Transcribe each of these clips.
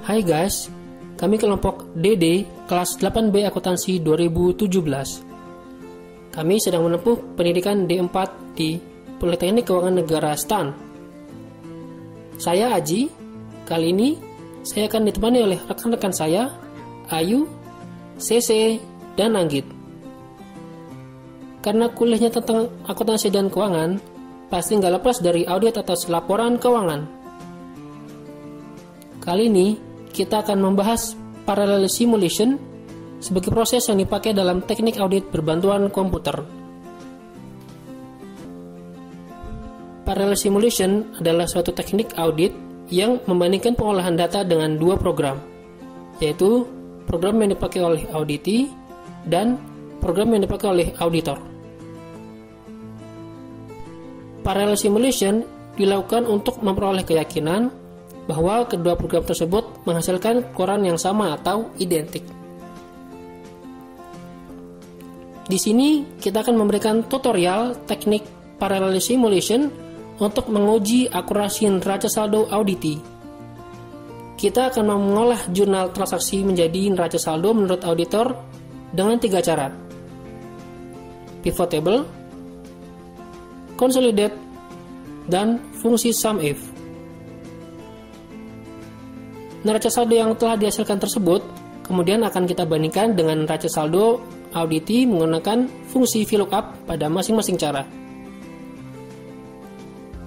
Hai guys, kami kelompok DD kelas 8B Akuntansi 2017. Kami sedang menempuh pendidikan D4 di Politeknik Keuangan Negara STAN. Saya Aji. Kali ini saya akan ditemani oleh rekan-rekan saya, Ayu, CC, dan Anggit. Karena kuliahnya tentang akuntansi dan keuangan, pasti nggak lepas dari audit atas laporan keuangan. Kali ini, kita akan membahas parallel simulation sebagai proses yang dipakai dalam teknik audit berbantuan komputer. Parallel simulation adalah suatu teknik audit yang membandingkan pengolahan data dengan dua program, yaitu program yang dipakai oleh auditee dan program yang dipakai oleh auditor. Parallel simulation dilakukan untuk memperoleh keyakinan bahwa kedua program tersebut menghasilkan keluaran yang sama atau identik. Di sini kita akan memberikan tutorial teknik parallel simulation untuk menguji akurasi neraca saldo auditee. Kita akan mengolah jurnal transaksi menjadi neraca saldo menurut auditor dengan 3 cara: pivot table, consolidate, dan fungsi sum if. Neraca saldo yang telah dihasilkan tersebut kemudian akan kita bandingkan dengan neraca saldo auditee menggunakan fungsi VLOOKUP pada masing-masing cara.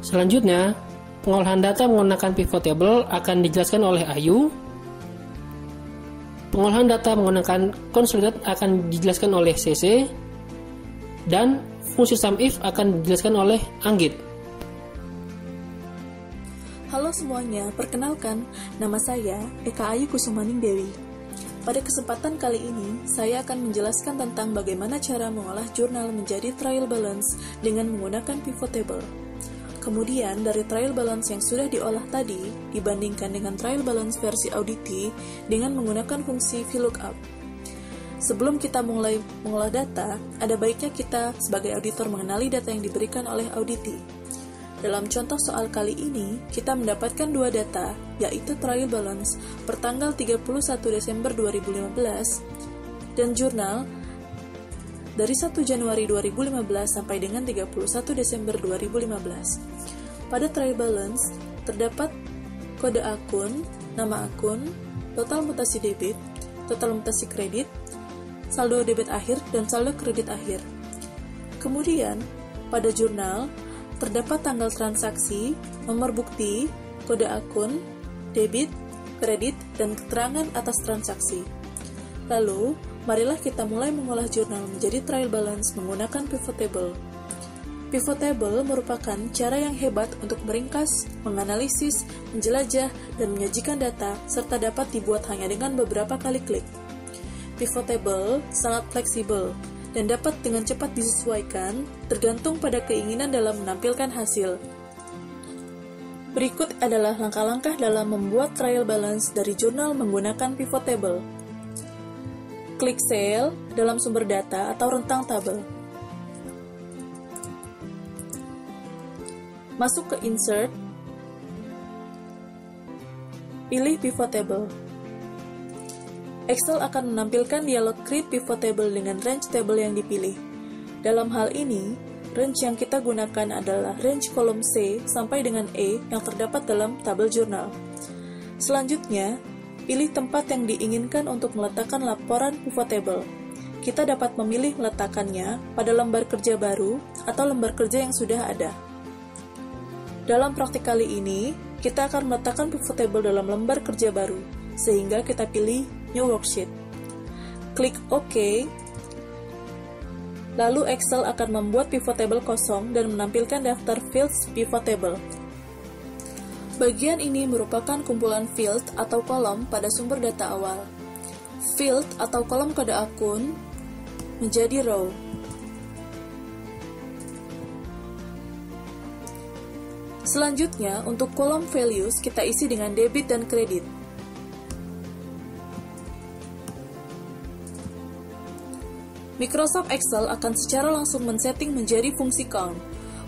Selanjutnya, pengolahan data menggunakan pivot table akan dijelaskan oleh Ayu. Pengolahan data menggunakan consolidate akan dijelaskan oleh CC, dan fungsi sum if akan dijelaskan oleh Anggit. Halo semuanya, perkenalkan, nama saya Eka Ayu Kusumaning Dewi. Pada kesempatan kali ini, saya akan menjelaskan tentang bagaimana cara mengolah jurnal menjadi trial balance dengan menggunakan pivot table. Kemudian, dari trial balance yang sudah diolah tadi, dibandingkan dengan trial balance versi auditee dengan menggunakan fungsi VLOOKUP. Sebelum kita mulai mengolah data, ada baiknya kita sebagai auditor mengenali data yang diberikan oleh auditee. Dalam contoh soal kali ini, kita mendapatkan 2 data, yaitu trial balance per tanggal 31 Desember 2015 dan jurnal dari 1 Januari 2015 sampai dengan 31 Desember 2015. Pada trial balance, terdapat kode akun, nama akun, total mutasi debit, total mutasi kredit, saldo debit akhir, dan saldo kredit akhir. Kemudian, pada jurnal, terdapat tanggal transaksi, nomor bukti, kode akun, debit, kredit, dan keterangan atas transaksi. Lalu, marilah kita mulai mengolah jurnal menjadi trial balance menggunakan pivot table. Pivot table merupakan cara yang hebat untuk meringkas, menganalisis, menjelajah, dan menyajikan data, serta dapat dibuat hanya dengan beberapa kali klik. Pivot table sangat fleksibel dan dapat dengan cepat disesuaikan tergantung pada keinginan dalam menampilkan hasil. Berikut adalah langkah-langkah dalam membuat trial balance dari jurnal menggunakan pivot table. Klik sel dalam sumber data atau rentang tabel. Masuk ke insert, pilih pivot table. Excel akan menampilkan dialog Create Pivot Table dengan range table yang dipilih. Dalam hal ini, range yang kita gunakan adalah range kolom C sampai dengan E yang terdapat dalam tabel jurnal. Selanjutnya, pilih tempat yang diinginkan untuk meletakkan laporan pivot table. Kita dapat memilih meletakkannya pada lembar kerja baru atau lembar kerja yang sudah ada. Dalam praktik kali ini, kita akan meletakkan pivot table dalam lembar kerja baru, sehingga kita pilih New Worksheet. Klik OK. Lalu Excel akan membuat pivot table kosong dan menampilkan daftar fields pivot table. Bagian ini merupakan kumpulan field atau kolom pada sumber data awal. Field atau kolom kode akun menjadi row. Selanjutnya, untuk kolom values kita isi dengan debit dan kredit. Microsoft Excel akan secara langsung men-setting menjadi fungsi count.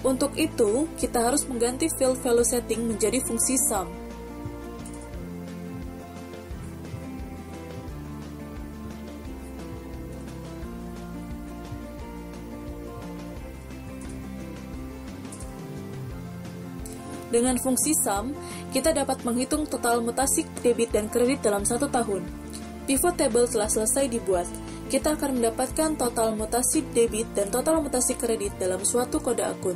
Untuk itu, kita harus mengganti field value setting menjadi fungsi sum. Dengan fungsi sum, kita dapat menghitung total mutasi debit dan kredit dalam 1 tahun. Pivot table telah selesai dibuat. Kita akan mendapatkan total mutasi debit dan total mutasi kredit dalam suatu kode akun.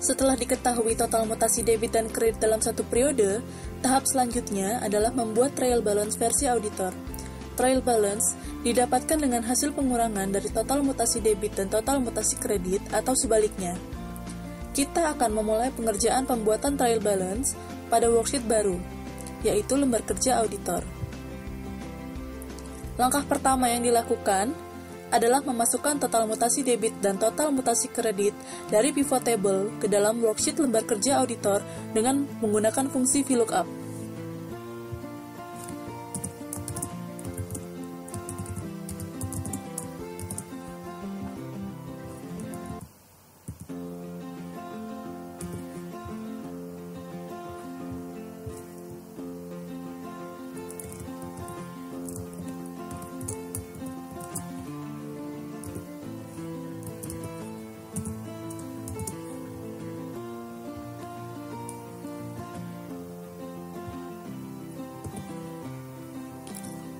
Setelah diketahui total mutasi debit dan kredit dalam satu periode, tahap selanjutnya adalah membuat trial balance versi auditor. Trial balance didapatkan dengan hasil pengurangan dari total mutasi debit dan total mutasi kredit atau sebaliknya. Kita akan memulai pengerjaan pembuatan trial balance pada worksheet baru, yaitu lembar kerja auditor. Langkah pertama yang dilakukan adalah memasukkan total mutasi debit dan total mutasi kredit dari pivot table ke dalam worksheet lembar kerja auditor dengan menggunakan fungsi VLOOKUP.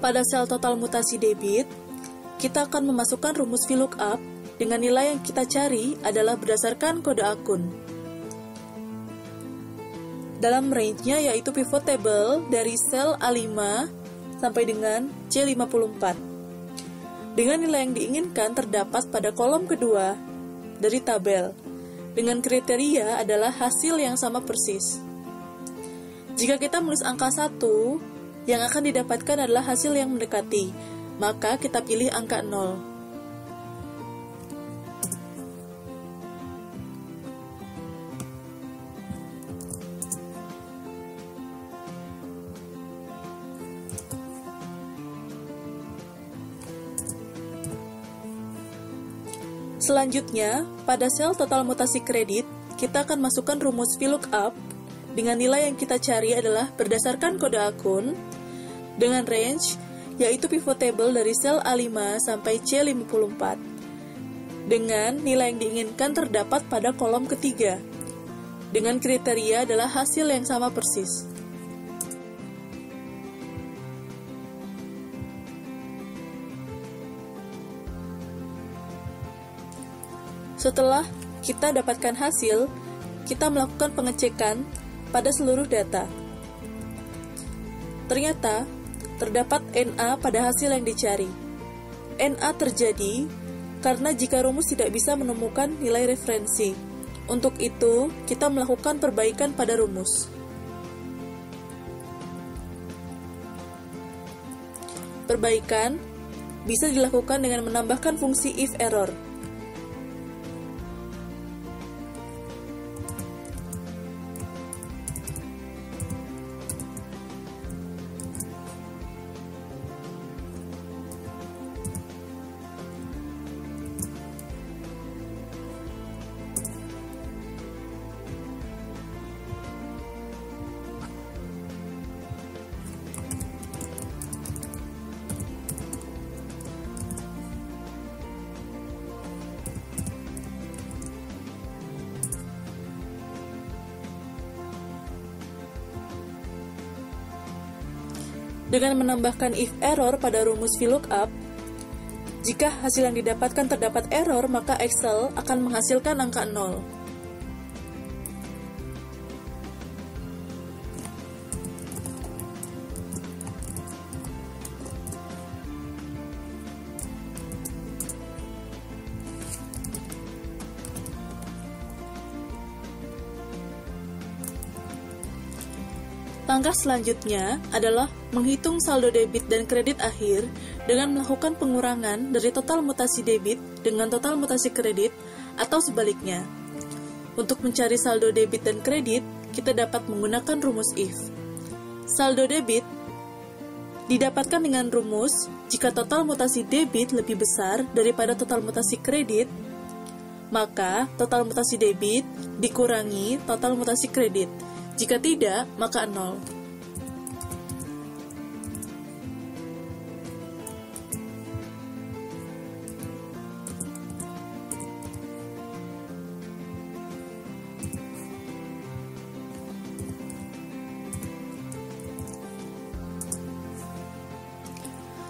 Pada sel total mutasi debit, kita akan memasukkan rumus VLOOKUP dengan nilai yang kita cari adalah berdasarkan kode akun. Dalam range-nya yaitu pivot table dari sel A5 sampai dengan C54. Dengan nilai yang diinginkan terdapat pada kolom kedua dari tabel, dengan kriteria adalah hasil yang sama persis. Jika kita menulis angka 1, yang akan didapatkan adalah hasil yang mendekati, maka kita pilih angka 0. Selanjutnya, pada sel total mutasi kredit, kita akan masukkan rumus VLOOKUP dengan nilai yang kita cari adalah berdasarkan kode akun, dengan range, yaitu pivot table dari sel A5 sampai C54. Dengan nilai yang diinginkan terdapat pada kolom ketiga. Dengan kriteria adalah hasil yang sama persis. Setelah kita dapatkan hasil, kita melakukan pengecekan pada seluruh data. Ternyata, terdapat NA pada hasil yang dicari. NA terjadi karena jika rumus tidak bisa menemukan nilai referensi. Untuk itu, kita melakukan perbaikan pada rumus. Perbaikan bisa dilakukan dengan menambahkan fungsi if error. Dengan menambahkan if error pada rumus VLOOKUP, jika hasil yang didapatkan terdapat error, maka Excel akan menghasilkan angka 0. Langkah selanjutnya adalah menghitung saldo debit dan kredit akhir dengan melakukan pengurangan dari total mutasi debit dengan total mutasi kredit atau sebaliknya. Untuk mencari saldo debit dan kredit, kita dapat menggunakan rumus if. Saldo debit didapatkan dengan rumus jika total mutasi debit lebih besar daripada total mutasi kredit, maka total mutasi debit dikurangi total mutasi kredit. Jika tidak, maka 0.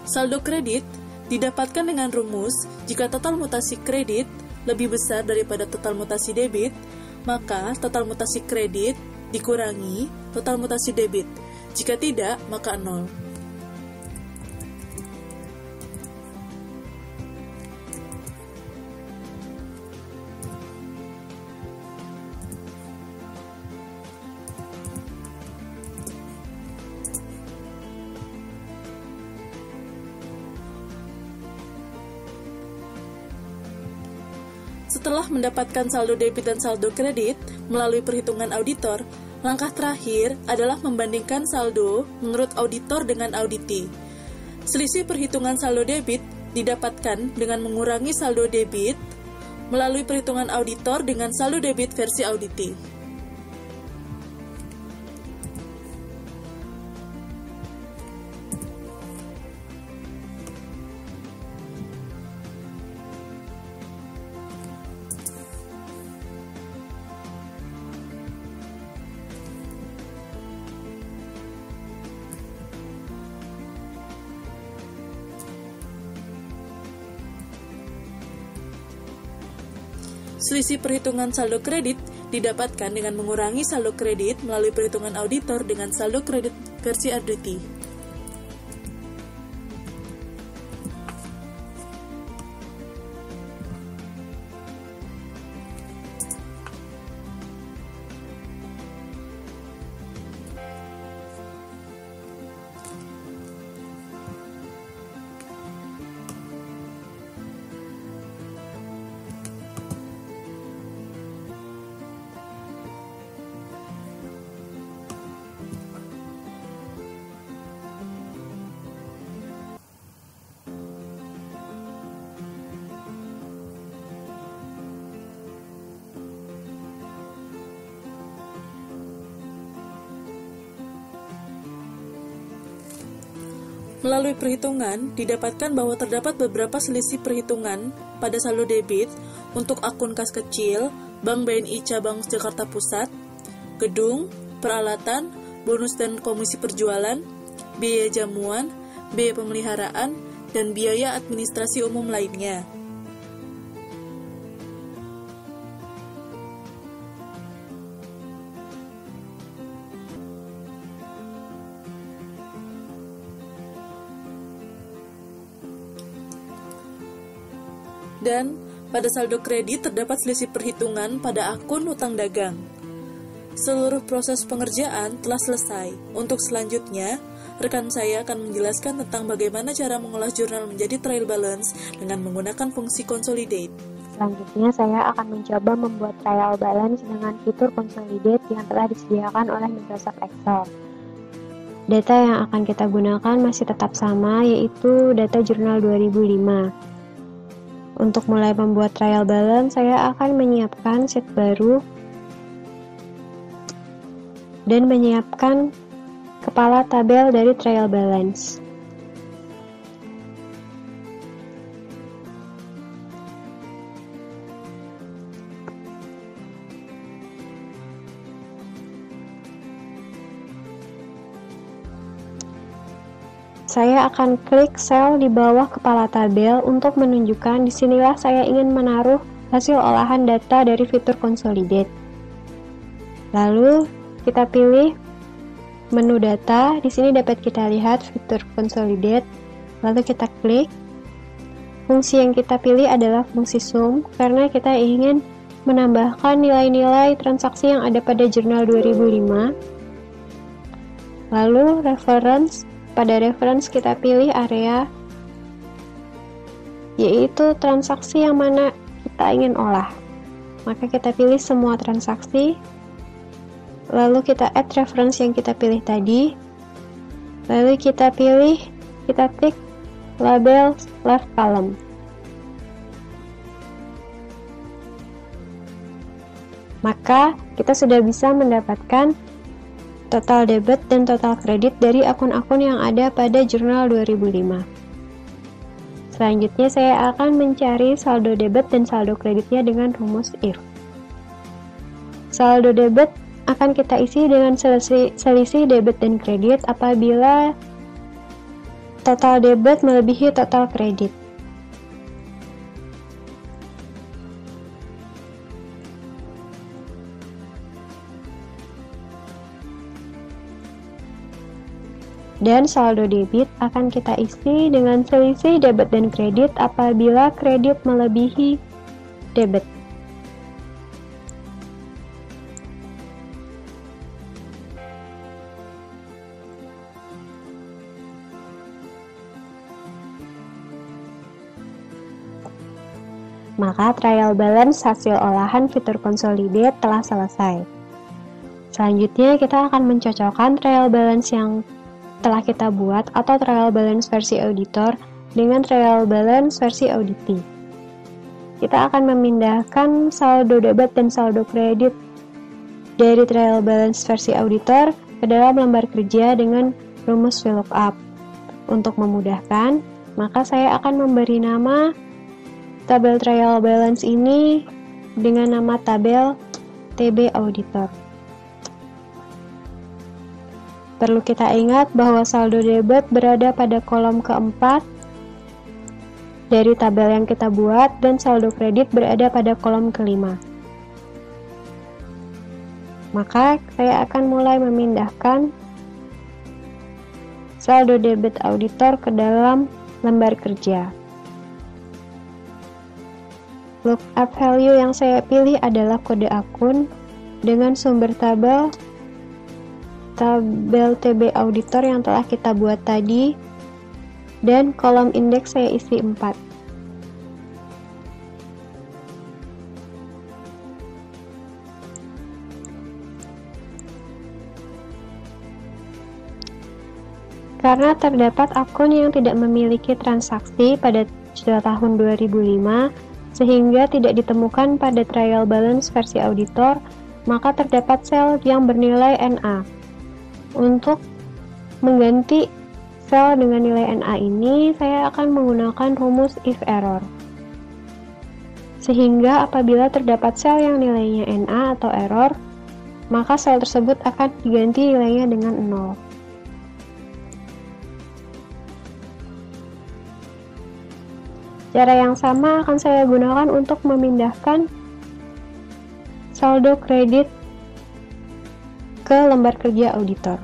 Saldo kredit didapatkan dengan rumus jika total mutasi kredit lebih besar daripada total mutasi debit, maka total mutasi kredit dikurangi total mutasi debit. Jika tidak, maka 0. Setelah mendapatkan saldo debit dan saldo kredit melalui perhitungan auditor, langkah terakhir adalah membandingkan saldo menurut auditor dengan auditi. Selisih perhitungan saldo debit didapatkan dengan mengurangi saldo debit melalui perhitungan auditor dengan saldo debit versi auditi. Selisih perhitungan saldo kredit didapatkan dengan mengurangi saldo kredit melalui perhitungan auditor dengan saldo kredit versi auditi. Melalui perhitungan, didapatkan bahwa terdapat beberapa selisih perhitungan pada saldo debit untuk akun kas kecil, Bank BNI Cabang Jakarta Pusat, gedung, peralatan, bonus dan komisi perjualan, biaya jamuan, biaya pemeliharaan, dan biaya administrasi umum lainnya. Dan pada saldo kredit terdapat selisih perhitungan pada akun utang dagang. Seluruh proses pengerjaan telah selesai. Untuk selanjutnya, rekan saya akan menjelaskan tentang bagaimana cara mengolah jurnal menjadi trial balance dengan menggunakan fungsi consolidate. Selanjutnya, saya akan mencoba membuat trial balance dengan fitur consolidate yang telah disediakan oleh Microsoft Excel. Data yang akan kita gunakan masih tetap sama, yaitu data jurnal 2005. Untuk mulai membuat trial balance, saya akan menyiapkan sheet baru dan menyiapkan kepala tabel dari trial balance. Saya akan klik sel di bawah kepala tabel untuk menunjukkan disinilah saya ingin menaruh hasil olahan data dari fitur consolidate. Lalu kita pilih menu data. Di sini dapat kita lihat fitur consolidate. Lalu kita klik. Fungsi yang kita pilih adalah fungsi sum karena kita ingin menambahkan nilai-nilai transaksi yang ada pada jurnal 2005. Lalu reference. Pada reference kita pilih area, yaitu transaksi yang mana kita ingin olah. Maka kita pilih semua transaksi, lalu kita add reference yang kita pilih tadi, lalu kita tik label left column. Maka kita sudah bisa mendapatkan total debit dan total kredit dari akun-akun yang ada pada jurnal 2005. Selanjutnya saya akan mencari saldo debit dan saldo kreditnya dengan rumus if. Saldo debit akan kita isi dengan selisih debit dan kredit apabila total debit melebihi total kredit. Dan saldo debit akan kita isi dengan selisih debit dan kredit apabila kredit melebihi debit. Maka trial balance hasil olahan fitur consolidate telah selesai. Selanjutnya kita akan mencocokkan trial balance yang telah kita buat atau trial balance versi auditor dengan trial balance versi auditi. Kita akan memindahkan saldo debit dan saldo kredit dari trial balance versi auditor ke dalam lembar kerja dengan rumus VLOOKUP. Untuk memudahkan, maka saya akan memberi nama tabel trial balance ini dengan nama tabel TB Auditor. Perlu kita ingat bahwa saldo debit berada pada kolom keempat dari tabel yang kita buat dan saldo kredit berada pada kolom kelima. Maka saya akan mulai memindahkan saldo debit auditor ke dalam lembar kerja. Lookup value yang saya pilih adalah kode akun dengan sumber tabel TB auditor yang telah kita buat tadi, dan kolom indeks saya isi 4. Karena terdapat akun yang tidak memiliki transaksi pada tahun 2005 sehingga tidak ditemukan pada trial balance versi auditor, maka terdapat sel yang bernilai NA. Untuk mengganti sel dengan nilai NA ini, saya akan menggunakan rumus if error. Sehingga apabila terdapat sel yang nilainya NA atau error, maka sel tersebut akan diganti nilainya dengan 0. Cara yang sama akan saya gunakan untuk memindahkan saldo kredit ke lembar kerja auditor.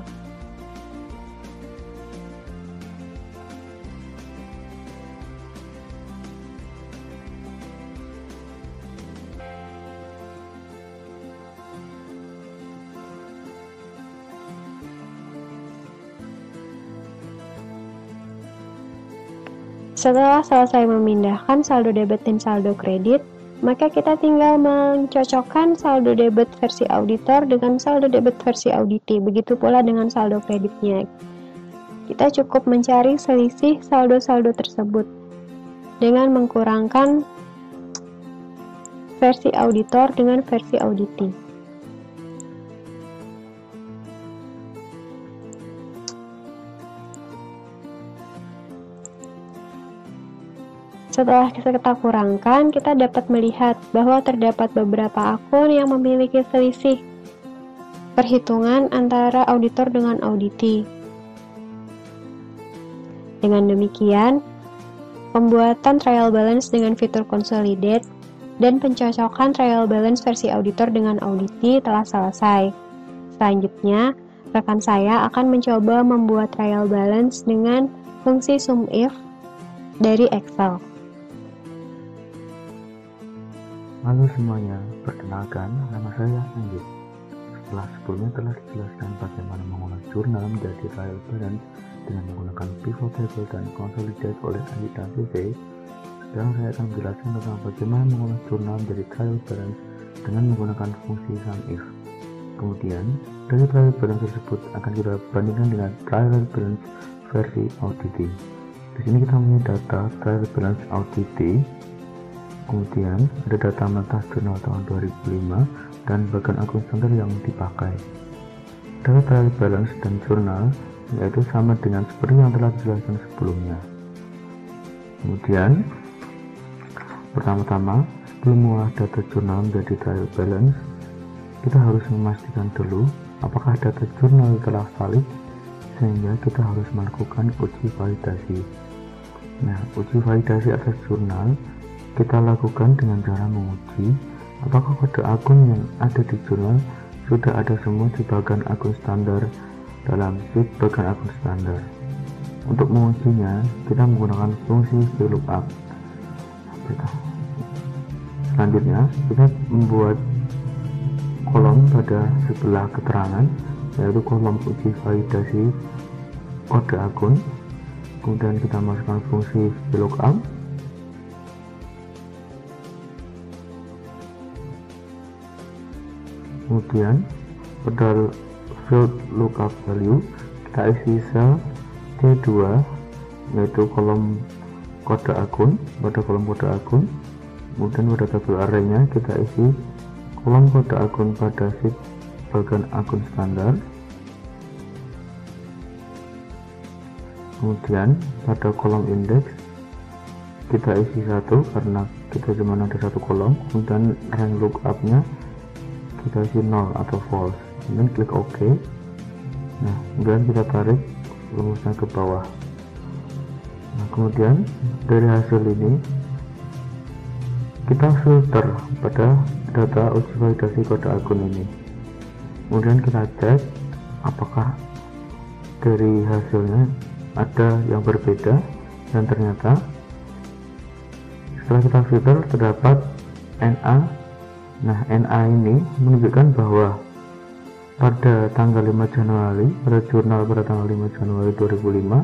Setelah selesai memindahkan saldo debit dan saldo kredit, maka kita tinggal mencocokkan saldo debit versi auditor dengan saldo debit versi auditi. Begitu pula dengan saldo kreditnya. Kita cukup mencari selisih saldo-saldo tersebut dengan mengkurangkan versi auditor dengan versi auditi. Setelah kita kurangkan, kita dapat melihat bahwa terdapat beberapa akun yang memiliki selisih perhitungan antara auditor dengan auditi. Dengan demikian, pembuatan trial balance dengan fitur consolidate dan pencocokan trial balance versi auditor dengan auditi telah selesai. Selanjutnya, rekan saya akan mencoba membuat trial balance dengan fungsi SUMIF dari Excel. Halo semuanya, perkenalkan, nama saya Anggit. Setelah sebelumnya telah dijelaskan bagaimana mengolah jurnal menjadi trial balance dengan menggunakan pivot table dan consolidate oleh Anggit dan VV, sekarang saya akan menjelaskan tentang bagaimana mengolah jurnal menjadi trial balance dengan menggunakan fungsi SUMIF. Kemudian, dari trial balance tersebut akan kita bandingkan dengan trial balance versi auditi. Di sini kita mempunyai data trial balance auditi. Kemudian ada data mentah jurnal tahun 2005 dan bagian akun standar yang dipakai. Data trial balance dan jurnal yaitu sama dengan seperti yang telah dijelaskan sebelumnya. Kemudian pertama-tama, sebelum mengolah data jurnal menjadi trial balance, kita harus memastikan dulu apakah data jurnal telah valid sehingga kita harus melakukan uji validasi. Nah, uji validasi atas jurnal kita lakukan dengan cara menguji apakah kode akun yang ada di jurnal sudah ada semua di bagian akun standar dalam sheet bagian akun standar. Untuk mengujinya, kita menggunakan fungsi VLOOKUP. Selanjutnya, kita membuat kolom pada sebelah keterangan, yaitu kolom uji validasi kode akun. Kemudian kita masukkan fungsi VLOOKUP. Kemudian pada field lookup value kita isi sel C2, yaitu kolom kode akun. Pada kolom kode akun, kemudian pada tabel array-nya kita isi kolom kode akun pada sheet bagian akun standar. Kemudian pada kolom indeks kita isi 1 karena kita cuma ada satu kolom. Kemudian rank lookup-nya kita isi 0 atau false, kemudian klik OK. Nah, kemudian kita tarik rumusnya ke bawah. Nah, kemudian dari hasil ini kita filter pada data uji validasi kode akun ini. Kemudian kita cek apakah dari hasilnya ada yang berbeda, dan ternyata setelah kita filter terdapat NA. Nah, NA ini menunjukkan bahwa pada tanggal 5 Januari, pada jurnal pada tanggal 5 Januari 2005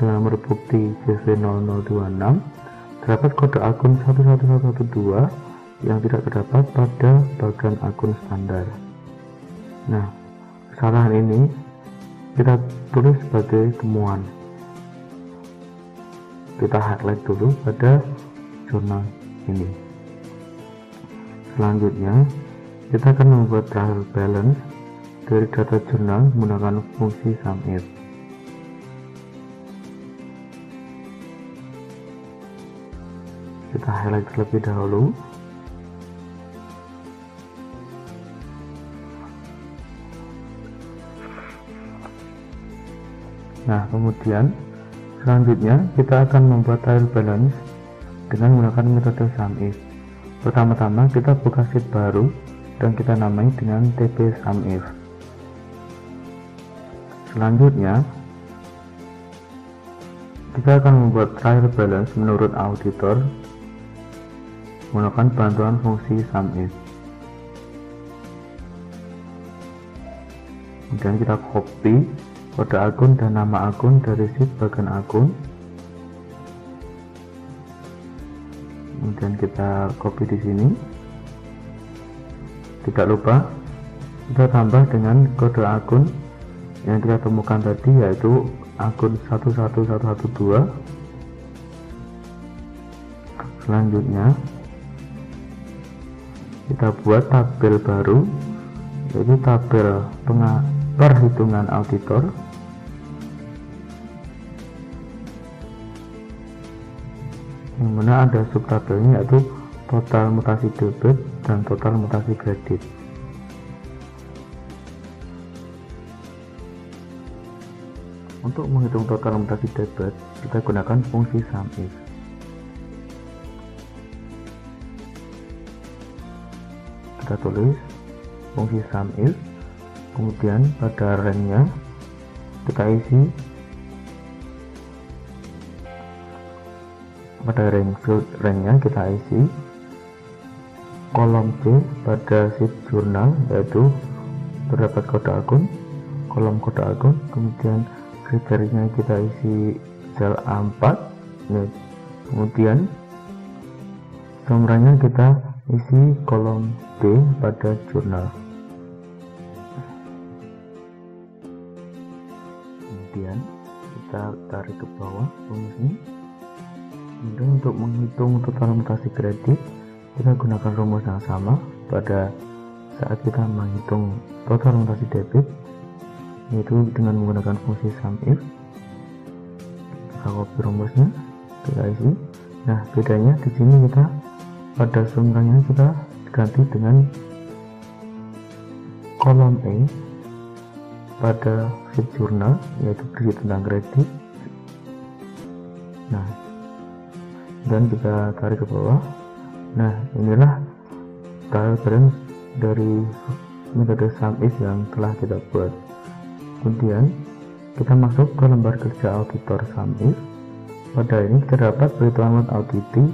dengan nomor bukti JV0026 terdapat kode akun 11112 yang tidak terdapat pada bagian akun standar. Nah, kesalahan ini kita tulis sebagai temuan. Kita highlight dulu pada jurnal ini. Selanjutnya, kita akan membuat trial balance dari data jurnal menggunakan fungsi SUMIF. Kita highlight terlebih dahulu. Nah, kemudian selanjutnya kita akan membuat trial balance dengan menggunakan metode SUMIF. Pertama-tama kita buka sheet baru dan kita namai dengan TB SUMIF. Selanjutnya kita akan membuat trial balance menurut auditor menggunakan bantuan fungsi SUMIF. Kemudian kita copy kode akun dan nama akun dari sheet bagian akun. Kemudian kita copy di sini. Tidak lupa kita tambah dengan kode akun yang kita temukan tadi, yaitu akun 11112. Selanjutnya kita buat tabel baru, yaitu tabel perhitungan auditor. Yang mana ada subtabelnya, yaitu total mutasi debit dan total mutasi kredit. Untuk menghitung total mutasi debit, kita gunakan fungsi SUMIF. Kita tulis fungsi SUMIF, kemudian pada rank-nya kita isi pada rank-nya kita isi kolom C pada sheet jurnal, yaitu terdapat kode akun, kolom kode akun, kemudian kriterianya kita isi sel A4, kemudian summary-nya kita isi kolom B pada jurnal. Kemudian kita tarik ke bawah rumusnya. Kemudian untuk menghitung total mutasi kredit, kita gunakan rumus yang sama pada saat kita menghitung total mutasi debit, yaitu dengan menggunakan fungsi SUMIF. Kita copy rumusnya, kita isi. Nah, bedanya di sini kita pada summary-nya kita ganti dengan kolom E, pada sheet jurnal, yaitu berisi tentang kredit. Nah, dan kita tarik ke bawah. Nah, inilah trial balance dari metode SUMIF yang telah kita buat. Kemudian kita masuk ke lembar kerja auditor SUMIF. Pada ini kita dapat perhitungan auditi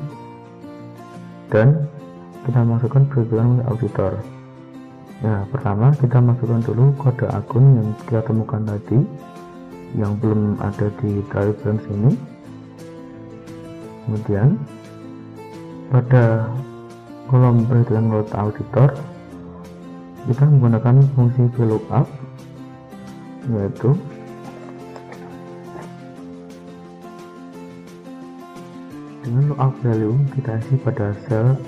dan kita masukkan perhitungan auditor. Nah, pertama kita masukkan dulu kode akun yang kita temukan tadi yang belum ada di trial balance ini. Kemudian pada kolom perhitungan menurut auditor kita menggunakan fungsi VLOOKUP, yaitu dengan lookup value kita isi pada sel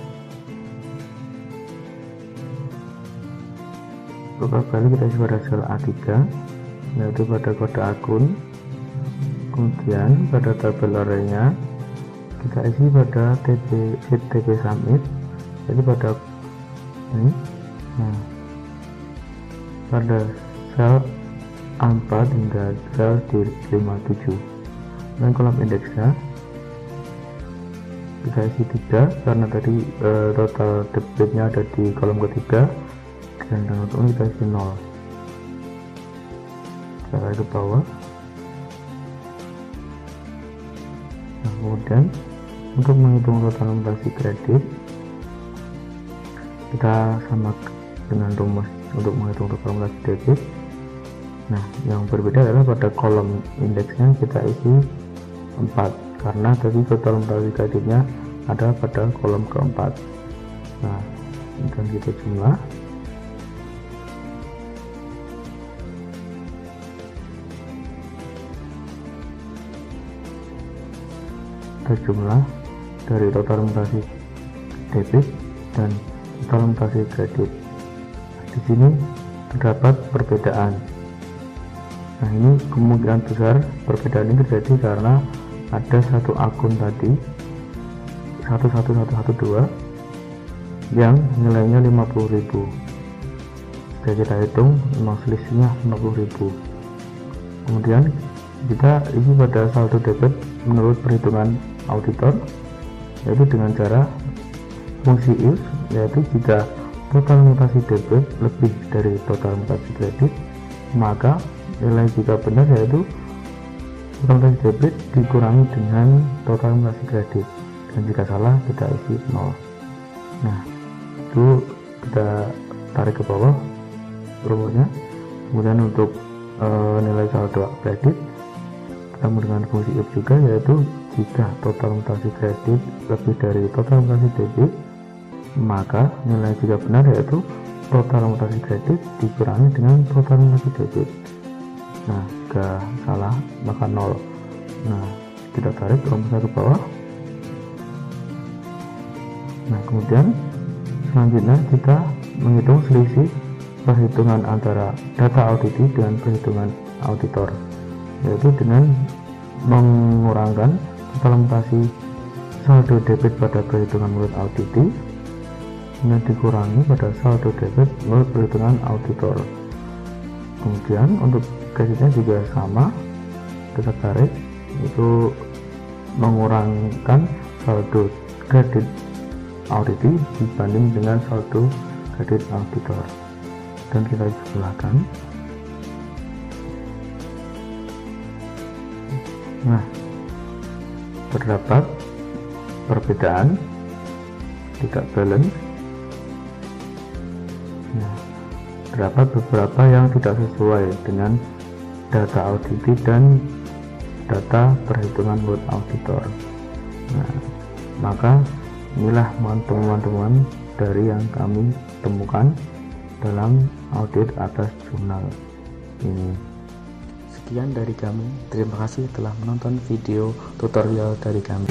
A3, yaitu pada kode akun. Kemudian pada tabel arraynya kita isi pada sheet TP SUMIF, jadi pada ini. Nah, pada sel A4 hingga sel D57, dan kolom indeksnya kita isi 3 karena tadi total debitnya ada di kolom ketiga, dan untuk ini kita isi 0. Kita tarik ke bawah. Nah, kemudian untuk menghitung total mutasi kredit kita sama dengan rumus untuk menghitung total mutasi debit. Nah, yang berbeda adalah pada kolom indeksnya kita isi 4 karena tadi total mutasi kreditnya ada pada kolom keempat. Nah, dan kita jumlah. Jumlah dari total mutasi debit dan total mutasi kredit. Di sini terdapat perbedaan. Nah, ini kemungkinan besar perbedaan ini terjadi karena ada satu akun tadi 11112 yang nilainya 50.000. Jika kita hitung memang selisihnya 50.000. Kemudian kita isi pada saldo debit menurut perhitungan auditor, yaitu dengan cara fungsi if, yaitu jika total mutasi debit lebih dari total mutasi kredit, maka nilai jika benar yaitu total mutasi debit dikurangi dengan total mutasi kredit, dan jika salah kita isi 0. Nah, itu kita tarik ke bawah rumusnya. Kemudian untuk nilai saldo kredit kita menggunakan fungsi if juga, yaitu jika total mutasi kredit lebih dari total mutasi debit, maka nilai jika benar yaitu total mutasi kredit dikurangi dengan total mutasi debit. Nah, jika salah maka 0. Nah, kita tarik rumusnya ke bawah. Nah, kemudian selanjutnya kita menghitung selisih perhitungan antara data auditi dengan perhitungan auditor, yaitu dengan mengurangkan total mutasi saldo debit pada perhitungan menurut auditi dengan dikurangi pada saldo debit menurut perhitungan auditor. Kemudian untuk kreditnya juga sama, kita tarik, itu mengurangkan saldo kredit auditi dibanding dengan saldo kredit auditor, dan kita jumlahkan. Nah, terdapat perbedaan, tidak balance. Nah, terdapat beberapa yang tidak sesuai dengan data auditi dan data perhitungan menurut auditor. Nah, maka inilah temuan-temuan dari yang kami temukan dalam audit atas jurnal ini. Sekian dari kami, terima kasih telah menonton video tutorial dari kami.